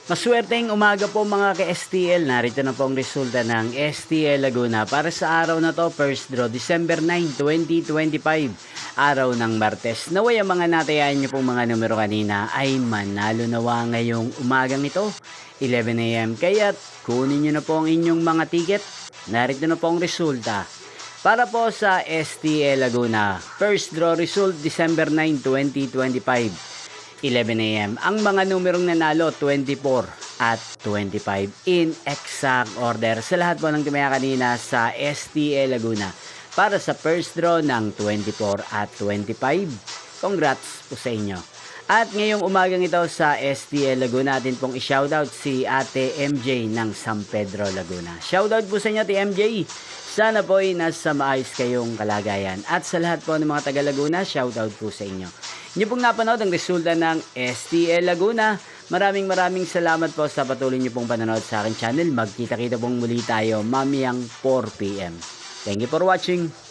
Maswerteng umaga po mga ka-STL. Narito na po ang resulta ng STL Laguna para sa araw na to, first draw, December 9, 2025, araw ng Martes. Naway ang mga natayaan nyo pong mga numero kanina ay manalo nawa ngayong umagang ito, 11 AM. Kaya't kunin nyo na po ang inyong mga ticket. Narito na po ang resulta. Para po sa STL Laguna, first draw result, December 9, 2025. 11 AM. Ang mga numerong nanalo, 24 at 25 in exact order. Sa lahat po ng tumaya kanina sa STL Laguna para sa first draw ng 24 at 25. Congrats po sa inyo. At ngayong umagang ito sa STL Laguna, natin pong i-shoutout si Ate MJ ng San Pedro, Laguna. Shoutout po sa inyo, Ate MJ. Sana po ay nasa maayos kayong kalagayan. At sa lahat po ng mga taga Laguna, shoutout po sa inyo. Inyo pong napanood ang resulta ng STL Laguna. Maraming salamat po sa patuloy niyo pong panonood sa aking channel. Magkita-kita pong muli tayo mamayang 4 PM. Thank you for watching.